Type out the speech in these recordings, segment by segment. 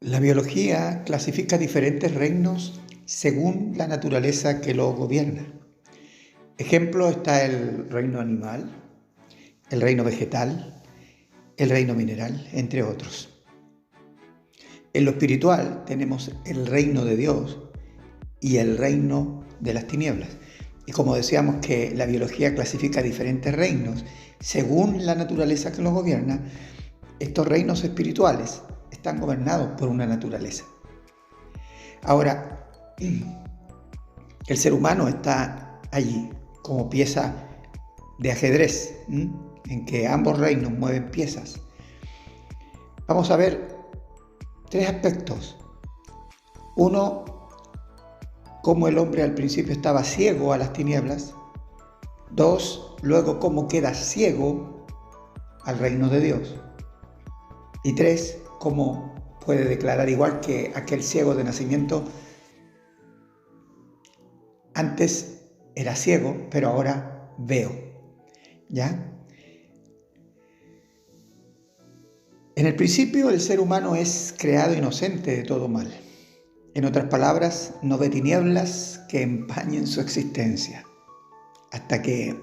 La biología clasifica diferentes reinos según la naturaleza que lo gobierna. Ejemplo está el reino animal, el reino vegetal, el reino mineral, entre otros. En lo espiritual tenemos el reino de Dios y el reino de las tinieblas. Y como decíamos que la biología clasifica diferentes reinos según la naturaleza que los gobierna, estos reinos espirituales están gobernados por una naturaleza. Ahora, el ser humano está allí como pieza de ajedrez, en que ambos reinos mueven piezas. Vamos a ver tres aspectos. Uno, cómo el hombre al principio estaba ciego a las tinieblas. Dos, luego cómo queda ciego al reino de Dios. Y tres, cómo puede declarar, igual que aquel ciego de nacimiento, antes era ciego, pero ahora veo. ¿Ya? En el principio el ser humano es creado inocente de todo mal. En otras palabras, no ve tinieblas que empañen su existencia. Hasta que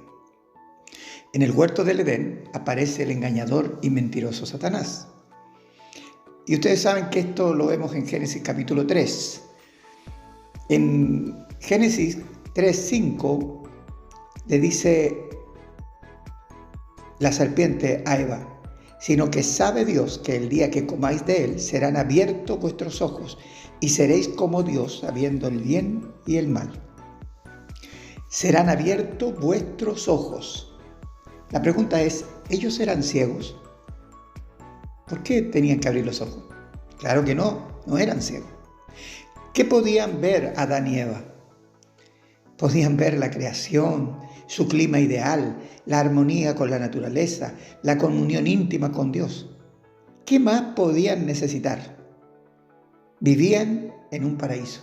en el huerto del Edén aparece el engañador y mentiroso Satanás. Y ustedes saben que esto lo vemos en Génesis capítulo 3. En Génesis 3:5 le dice la serpiente a Eva: sino que sabe Dios que el día que comáis de él serán abiertos vuestros ojos y seréis como Dios, sabiendo el bien y el mal. Serán abiertos vuestros ojos. La pregunta es, ¿ellos eran ciegos? ¿Por qué tenían que abrir los ojos? Claro que no eran ciegos. ¿Qué podían ver Adán y Eva? Podían ver la creación, su clima ideal, la armonía con la naturaleza, la comunión íntima con Dios. ¿Qué más podían necesitar? Vivían en un paraíso,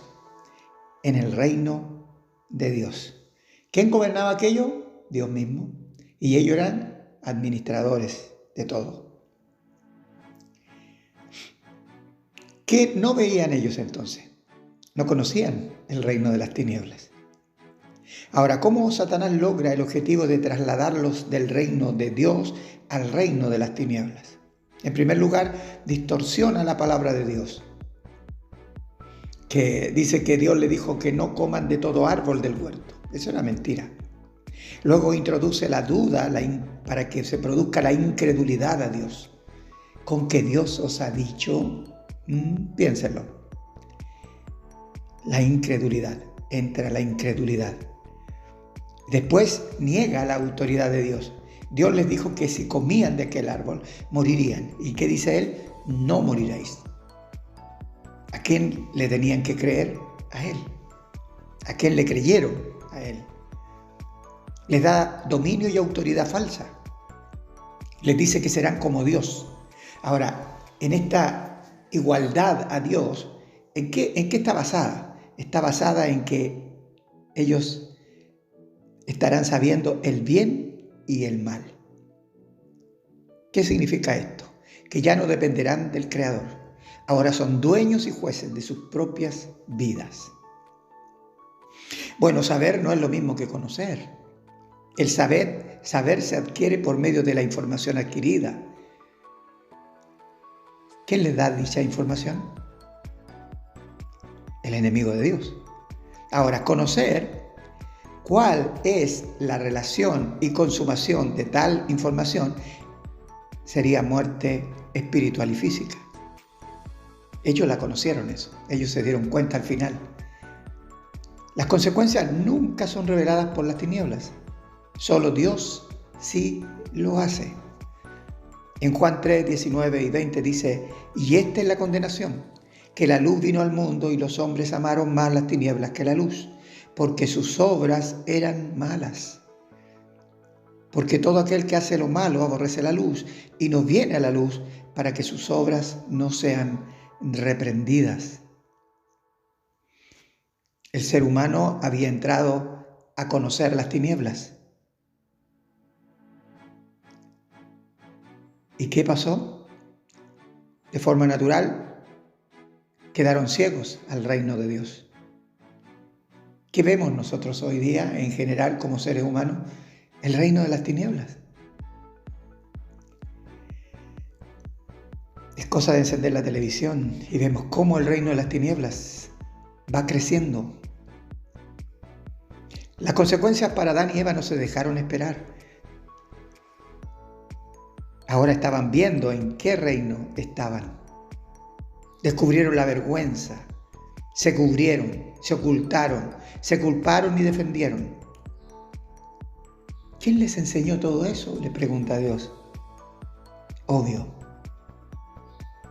en el reino de Dios. ¿Quién gobernaba aquello? Dios mismo. Y ellos eran administradores de todo. ¿Qué no veían ellos entonces? No conocían el reino de las tinieblas. Ahora, ¿cómo Satanás logra el objetivo de trasladarlos del reino de Dios al reino de las tinieblas? En primer lugar, distorsiona la palabra de Dios, que dice que Dios le dijo que no coman de todo árbol del huerto. Eso era mentira. Luego introduce la duda para que se produzca la incredulidad a Dios. ¿Con que Dios os ha dicho? Piénsenlo. La incredulidad. Entra la incredulidad. Después niega la autoridad de Dios. Dios les dijo que si comían de aquel árbol, morirían. ¿Y qué dice él? No moriréis. ¿A quién le tenían que creer? A él. ¿A quién le creyeron? A él. Les da dominio y autoridad falsa. Les dice que serán como Dios. Ahora, en esta igualdad a Dios, ¿en qué está basada? Está basada en que ellos estarán sabiendo el bien y el mal. ¿Qué significa esto? Que ya no dependerán del Creador. Ahora son dueños y jueces de sus propias vidas. Bueno, saber no es lo mismo que conocer. El saber se adquiere por medio de la información adquirida. ¿Quién les da dicha información? El enemigo de Dios. Ahora, conocer cuál es la relación y consumación de tal información sería muerte espiritual y física. Ellos la conocieron eso, ellos se dieron cuenta al final. Las consecuencias nunca son reveladas por las tinieblas, solo Dios sí lo hace. En Juan 3, 19 y 20 dice: y esta es la condenación, que la luz vino al mundo y los hombres amaron más las tinieblas que la luz, porque sus obras eran malas. Porque todo aquel que hace lo malo aborrece la luz y no viene a la luz para que sus obras no sean reprendidas. El ser humano había entrado a conocer las tinieblas. ¿Y qué pasó? De forma natural, quedaron ciegos al reino de Dios. ¿Qué vemos nosotros hoy día en general como seres humanos? El reino de las tinieblas. Es cosa de encender la televisión y vemos cómo el reino de las tinieblas va creciendo. Las consecuencias para Adán y Eva no se dejaron esperar. Ahora estaban viendo en qué reino estaban. Descubrieron la vergüenza, se cubrieron, se ocultaron, se culparon y defendieron. ¿Quién les enseñó todo eso?, le pregunta Dios. Obvio,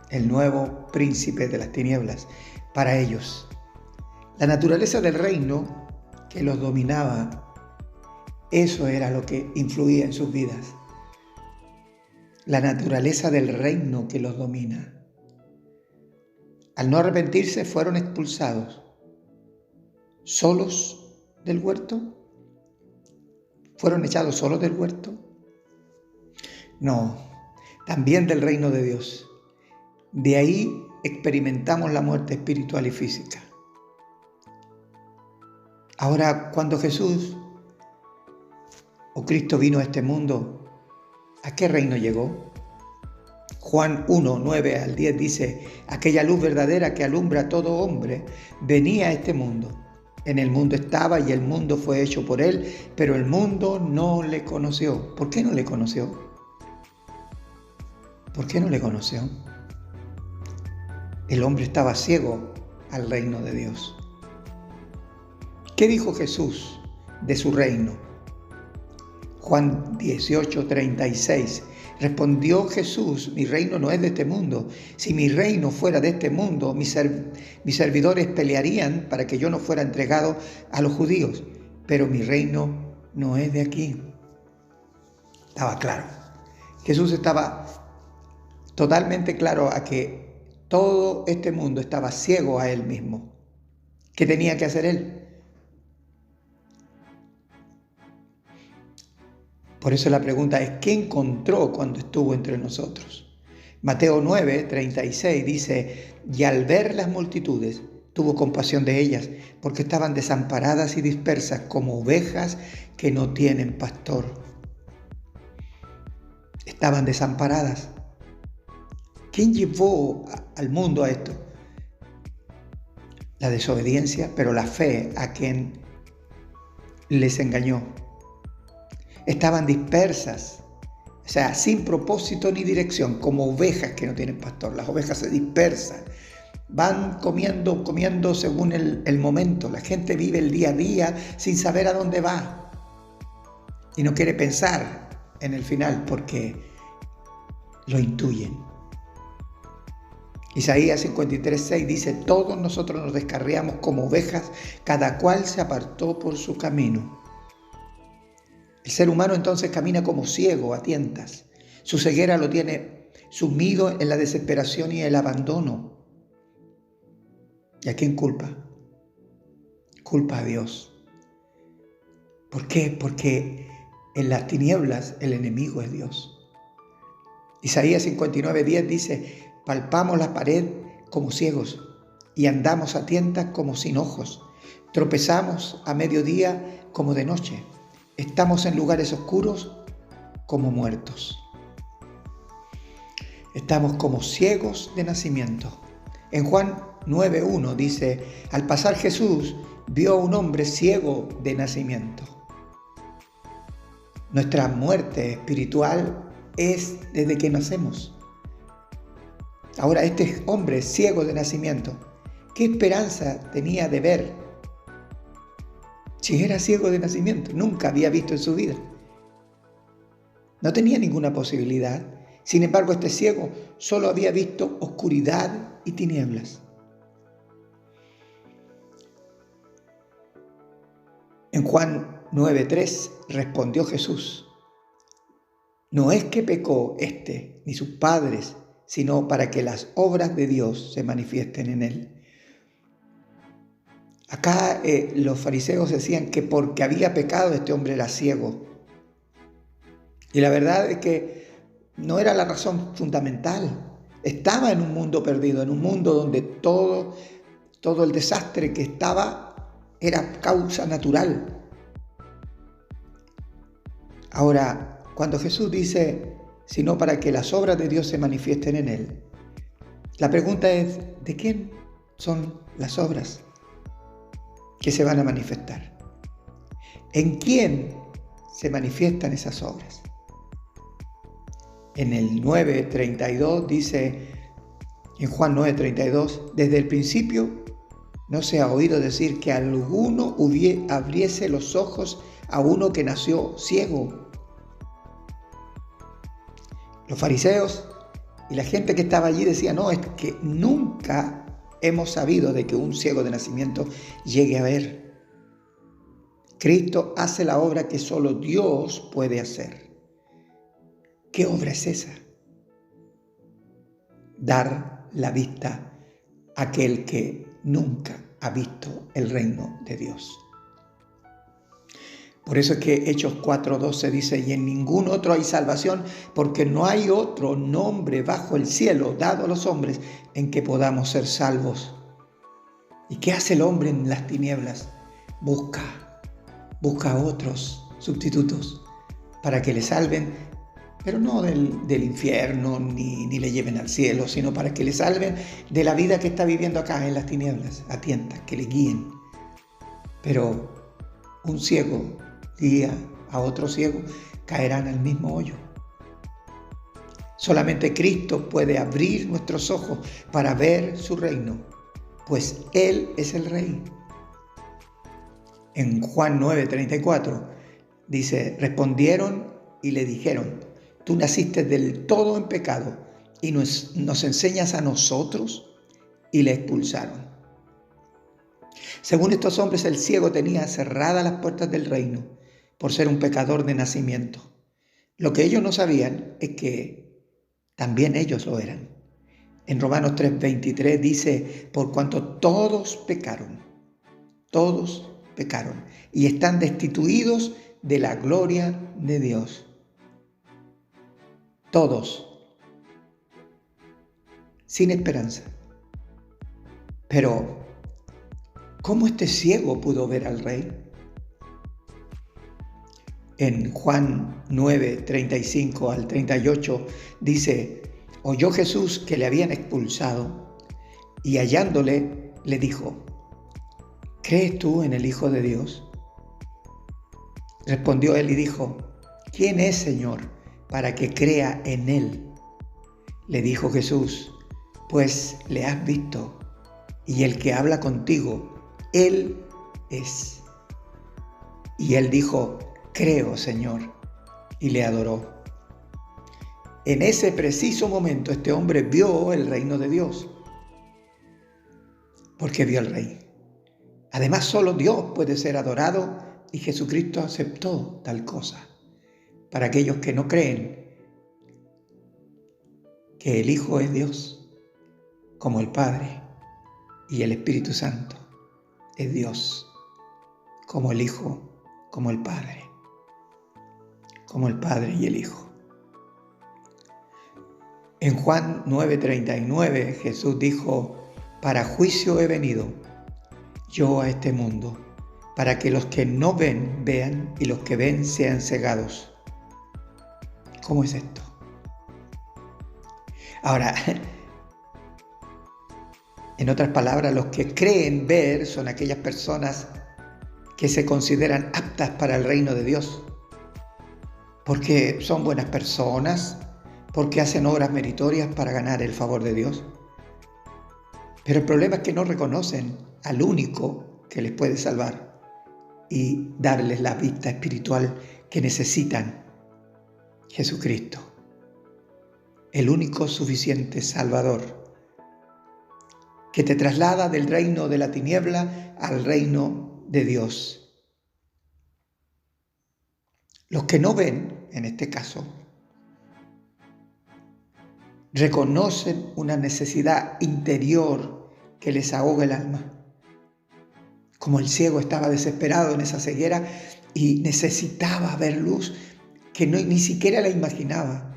el nuevo príncipe de las tinieblas para ellos. La naturaleza del reino que los dominaba, eso era lo que influía en sus vidas. La naturaleza del reino que los domina. Al no arrepentirse fueron expulsados. ¿Solos del huerto? ¿Fueron echados solos del huerto? No, también del reino de Dios. De ahí experimentamos la muerte espiritual y física. Ahora, cuando Jesús o Cristo vino a este mundo, ¿a qué reino llegó? Juan 1, 9 al 10 dice: aquella luz verdadera que alumbra a todo hombre venía a este mundo. En el mundo estaba y el mundo fue hecho por él, pero el mundo no le conoció. ¿Por qué no le conoció? ¿Por qué no le conoció? El hombre estaba ciego al reino de Dios. ¿Qué dijo Jesús de su reino? Juan 18, 36. Respondió Jesús: mi reino no es de este mundo. Si mi reino fuera de este mundo, mis servidores pelearían para que yo no fuera entregado a los judíos. Pero mi reino no es de aquí. Estaba claro. Jesús estaba totalmente claro a que todo este mundo estaba ciego a él mismo. ¿Qué tenía que hacer él? Por eso la pregunta es: ¿qué encontró cuando estuvo entre nosotros? Mateo 9, 36 dice: y al ver las multitudes, tuvo compasión de ellas, porque estaban desamparadas y dispersas como ovejas que no tienen pastor. Estaban desamparadas. ¿Quién llevó al mundo a esto? La desobediencia, pero la fe a quien les engañó. Estaban dispersas, o sea, sin propósito ni dirección, como ovejas que no tienen pastor. Las ovejas se dispersan, van comiendo según el momento. La gente vive el día a día sin saber a dónde va y no quiere pensar en el final porque lo intuyen. Isaías 53:6 dice: todos nosotros nos descarriamos como ovejas, cada cual se apartó por su camino. El ser humano entonces camina como ciego a tientas. Su ceguera lo tiene sumido en la desesperación y el abandono. ¿Y a quién culpa? Culpa a Dios. ¿Por qué? Porque en las tinieblas el enemigo es Dios. Isaías 59:10 dice: palpamos la pared como ciegos y andamos a tientas como sin ojos. Tropezamos a mediodía como de noche. Estamos en lugares oscuros como muertos. Estamos como ciegos de nacimiento. En Juan 9:1 dice: al pasar Jesús vio a un hombre ciego de nacimiento. Nuestra muerte espiritual es desde que nacemos. Ahora, este hombre ciego de nacimiento, ¿qué esperanza tenía de ver? Si era ciego de nacimiento, nunca había visto en su vida. No tenía ninguna posibilidad. Sin embargo, este ciego solo había visto oscuridad y tinieblas. En Juan 9:3 respondió Jesús: no es que pecó este ni sus padres, sino para que las obras de Dios se manifiesten en él. Acá los fariseos decían que porque había pecado este hombre era ciego. Y la verdad es que no era la razón fundamental. estaba en un mundo perdido, en un mundo donde todo el desastre que estaba era causa natural. Ahora, cuando Jesús dice, sino para que las obras de Dios se manifiesten en él, la pregunta es, ¿de quién son las obras que se van a manifestar? ¿En quién se manifiestan esas obras? En el 9:32 dice, en Juan 9:32, desde el principio no se ha oído decir que alguno abriese los ojos a uno que nació ciego. Los fariseos y la gente que estaba allí decía, no, es que nunca hemos sabido de que un ciego de nacimiento llegue a ver. Cristo hace la obra que solo Dios puede hacer. ¿Qué obra es esa? Dar la vista a aquel que nunca ha visto el reino de Dios. Por eso es que Hechos 4:12 dice, y en ningún otro hay salvación, porque no hay otro nombre bajo el cielo dado a los hombres en que podamos ser salvos. ¿Y qué hace el hombre en las tinieblas? Busca a otros sustitutos para que le salven, pero no del infierno ni le lleven al cielo, sino para que le salven de la vida que está viviendo acá en las tinieblas, a tientas, que le guíen. Pero un ciego guía a otro ciego, caerán al mismo hoyo. Solamente Cristo puede abrir nuestros ojos para ver su reino, pues Él es el Rey. En Juan 9:34 dice, respondieron y le dijeron, tú naciste del todo en pecado y nos enseñas a nosotros, y le expulsaron. Según estos hombres, el ciego tenía cerradas las puertas del reino por ser un pecador de nacimiento. Lo que ellos no sabían es que también ellos lo eran. En Romanos 3:23 dice, por cuanto todos pecaron y están destituidos de la gloria de Dios. Todos, sin esperanza. Pero, ¿cómo este ciego pudo ver al Rey? En Juan 9:35 al 38 dice, oyó Jesús que le habían expulsado y hallándole le dijo, ¿crees tú en el Hijo de Dios? Respondió él y dijo, ¿quién es, Señor, para que crea en él? Le dijo Jesús, pues le has visto, y el que habla contigo, él es. Y él dijo, creo, Señor, y le adoró. En ese preciso momento este hombre vio el reino de Dios, porque vio al Rey. Además, solo Dios puede ser adorado y Jesucristo aceptó tal cosa. Para aquellos que no creen que el Hijo es Dios, como el Padre, y el Espíritu Santo es Dios, como el Hijo, como el Padre. Como el Padre y el Hijo. En Juan 9:39 Jesús dijo, para juicio he venido yo a este mundo, para que los que no ven, vean, y los que ven sean cegados. ¿Cómo es esto? Ahora, en otras palabras, los que creen ver son aquellas personas que se consideran aptas para el reino de Dios, porque son buenas personas, porque hacen obras meritorias para ganar el favor de Dios. Pero el problema es que no reconocen al único que les puede salvar y darles la vista espiritual que necesitan, Jesucristo, el único suficiente Salvador, que te traslada del reino de la tiniebla al reino de Dios. Los que no ven, en este caso, reconocen una necesidad interior que les ahoga el alma. Como el ciego estaba desesperado en esa ceguera y necesitaba ver luz que ni siquiera la imaginaba.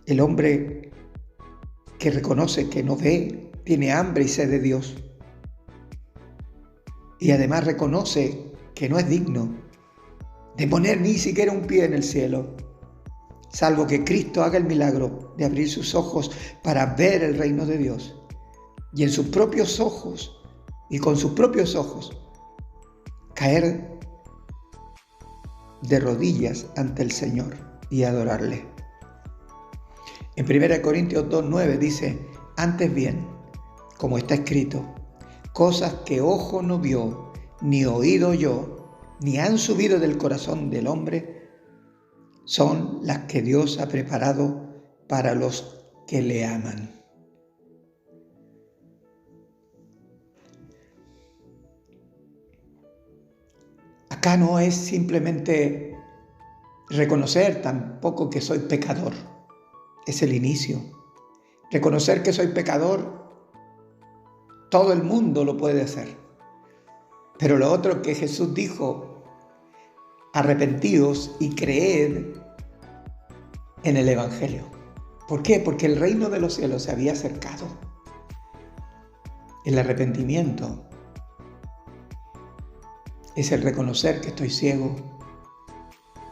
El hombre que reconoce que no ve, tiene hambre y sed de Dios. Y además reconoce que no es digno de poner ni siquiera un pie en el cielo, salvo que Cristo haga el milagro de abrir sus ojos para ver el reino de Dios. Y en sus propios ojos y con sus propios ojos caer de rodillas ante el Señor y adorarle. En 1 Corintios 2:9 dice: antes bien, como está escrito, cosas que ojo no vio, ni oído oyó, ni han subido del corazón del hombre, son las que Dios ha preparado para los que le aman. Acá no es simplemente reconocer tampoco que soy pecador, es el inicio. Reconocer que soy pecador, todo el mundo lo puede hacer. Pero lo otro que Jesús dijo: arrepentíos y creed en el Evangelio. ¿Por qué? Porque el reino de los cielos se había acercado. El arrepentimiento es el reconocer que estoy ciego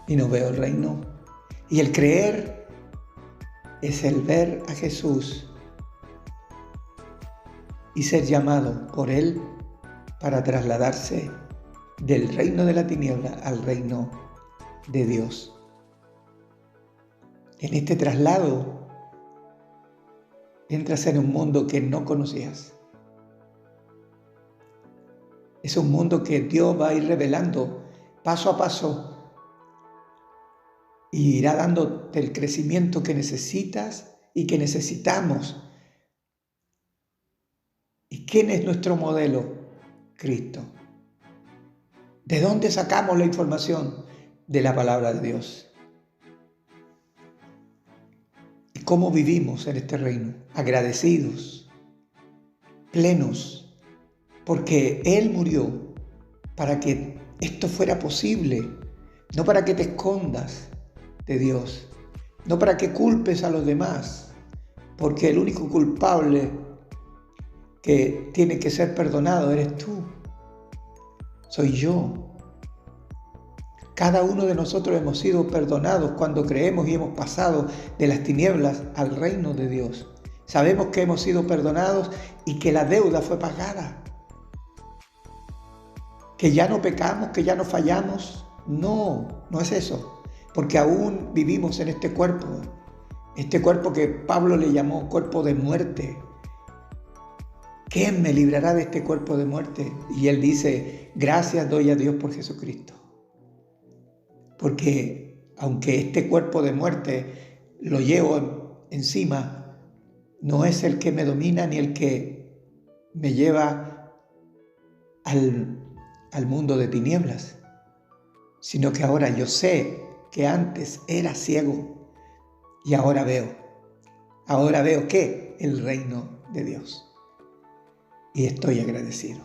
y no veo el reino. Y el creer es el ver a Jesús y ser llamado por Él para trasladarse del reino de la tiniebla al reino de Dios. En este traslado entras en un mundo que no conocías. Es un mundo que Dios va a ir revelando paso a paso y irá dándote el crecimiento que necesitas y que necesitamos. ¿Y quién es nuestro modelo? Cristo. ¿De dónde sacamos la información? De la palabra de Dios. ¿Y cómo vivimos en este reino? Agradecidos, plenos, porque Él murió para que esto fuera posible, no para que te escondas de Dios, no para que culpes a los demás, porque el único culpable que tiene que ser perdonado eres tú, soy yo. Cada uno de nosotros hemos sido perdonados cuando creemos y hemos pasado de las tinieblas al reino de Dios. Sabemos que hemos sido perdonados y que la deuda fue pagada. Que ya no pecamos, que ya no fallamos. No, no es eso. Porque aún vivimos en este cuerpo que Pablo le llamó cuerpo de muerte. ¿Quién me librará de este cuerpo de muerte? Y él dice: gracias doy a Dios por Jesucristo. Porque aunque este cuerpo de muerte lo llevo encima, no es el que me domina ni el que me lleva al mundo de tinieblas, sino que ahora yo sé que antes era ciego y ahora veo. Ahora veo ¿qué? El reino de Dios. Y estoy agradecido.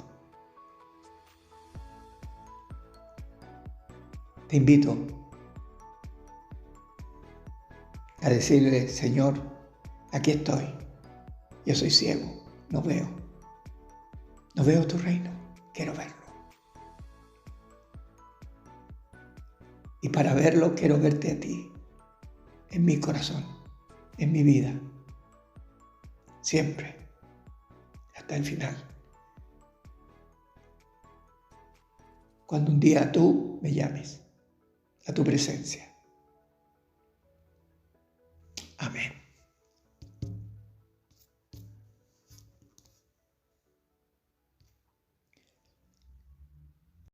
Te invito a decirle: Señor, aquí estoy. Yo soy ciego, no veo. No veo tu reino, quiero verlo. Y para verlo quiero verte a ti, en mi corazón, en mi vida, siempre, hasta el final. Cuando un día tú me llames a tu presencia. Amén.